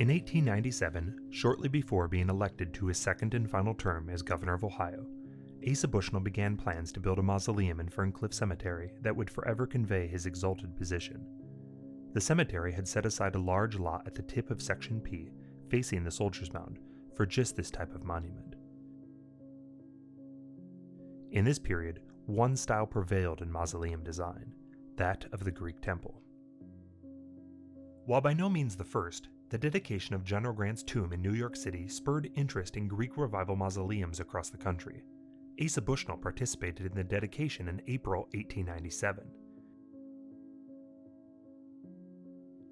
In 1897, shortly before being elected to his second and final term as governor of Ohio, Asa Bushnell began plans to build a mausoleum in Ferncliff Cemetery that would forever convey his exalted position. The cemetery had set aside a large lot at the tip of Section P, facing the Soldiers' Mound, for just this type of monument. In this period, one style prevailed in mausoleum design, that of the Greek temple. While by no means the first, the dedication of General Grant's tomb in New York City spurred interest in Greek Revival mausoleums across the country. Asa Bushnell participated in the dedication in April 1897.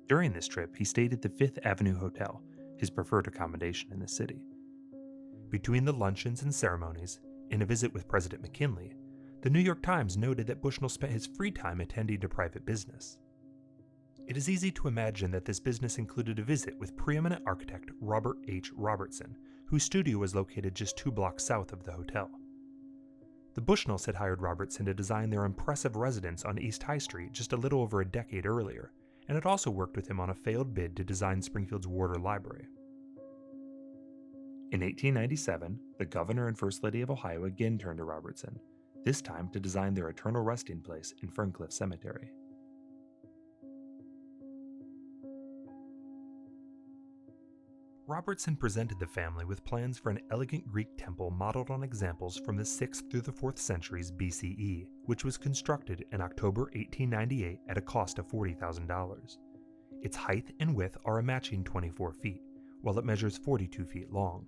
During this trip, he stayed at the Fifth Avenue Hotel, his preferred accommodation in the city. Between the luncheons and ceremonies, and a visit with President McKinley, the New York Times noted that Bushnell spent his free time attending to private business. It is easy to imagine that this business included a visit with preeminent architect Robert H. Robertson, whose studio was located just 2 blocks south of the hotel. The Bushnells had hired Robertson to design their impressive residence on East High Street just a little over a decade earlier, and had also worked with him on a failed bid to design Springfield's Warder Library. In 1897, the Governor and First Lady of Ohio again turned to Robertson, this time to design their eternal resting place in Ferncliff Cemetery. Robertson presented the family with plans for an elegant Greek temple modeled on examples from the 6th through the 4th centuries BCE, which was constructed in October 1898 at a cost of $40,000. Its height and width are a matching 24 feet, while it measures 42 feet long.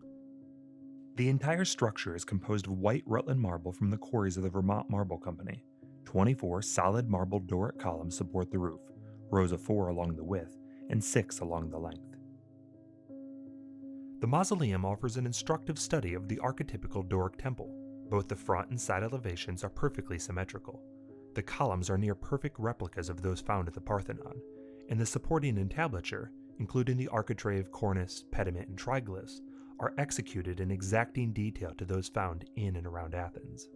The entire structure is composed of white Rutland marble from the quarries of the Vermont Marble Company. 24 solid marble Doric columns support the roof, rows of 4 along the width, and 6 along the length. The mausoleum offers an instructive study of the archetypical Doric temple. Both the front and side elevations are perfectly symmetrical. The columns are near perfect replicas of those found at the Parthenon, and the supporting entablature, including the architrave, cornice, pediment, and triglyphs, are executed in exacting detail to those found in and around Athens.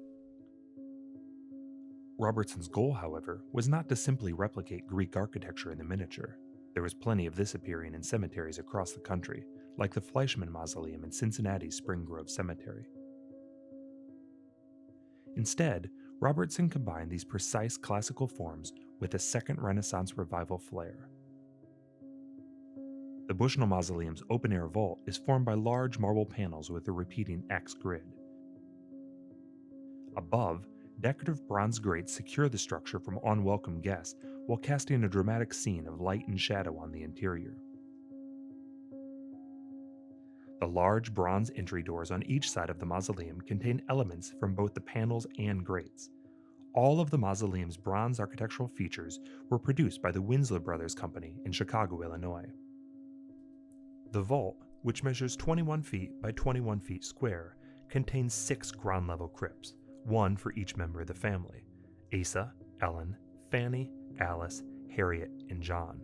Robertson's goal, however, was not to simply replicate Greek architecture in the miniature. There was plenty of this appearing in cemeteries across the country, like the Fleischmann Mausoleum in Cincinnati's Spring Grove Cemetery. Instead, Robertson combined these precise classical forms with a second Renaissance revival flair. The Bushnell Mausoleum's open-air vault is formed by large marble panels with a repeating X grid. Above, decorative bronze grates secure the structure from unwelcome guests while casting a dramatic scene of light and shadow on the interior. The large bronze entry doors on each side of the mausoleum contain elements from both the panels and grates. All of the mausoleum's bronze architectural features were produced by the Winslow Brothers Company in Chicago, Illinois. The vault, which measures 21 feet by 21 feet square, contains 6 ground-level crypts, one for each member of the family: Asa, Ellen, Fanny, Alice, Harriet, and John.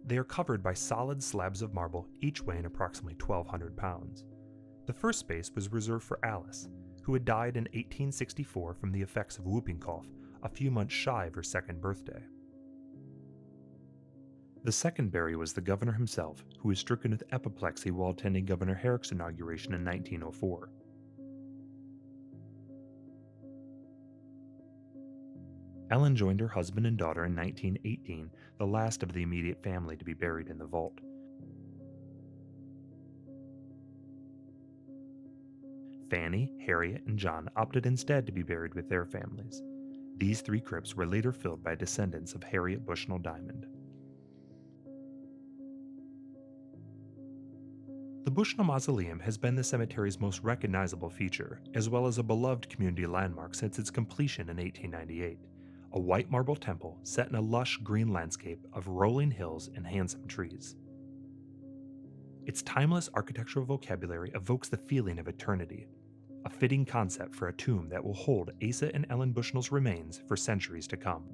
They are covered by solid slabs of marble, each weighing approximately 1,200 pounds. The first space was reserved for Alice, who had died in 1864 from the effects of whooping cough, a few months shy of her 2nd birthday. The second burial was the governor himself, who was stricken with apoplexy while attending Governor Herrick's inauguration in 1904. Ellen joined her husband and daughter in 1918, the last of the immediate family to be buried in the vault. Fanny, Harriet, and John opted instead to be buried with their families. These 3 crypts were later filled by descendants of Harriet Bushnell Diamond. The Bushnell Mausoleum has been the cemetery's most recognizable feature, as well as a beloved community landmark since its completion in 1898. A white marble temple set in a lush green landscape of rolling hills and handsome trees. Its timeless architectural vocabulary evokes the feeling of eternity, a fitting concept for a tomb that will hold Asa and Ellen Bushnell's remains for centuries to come.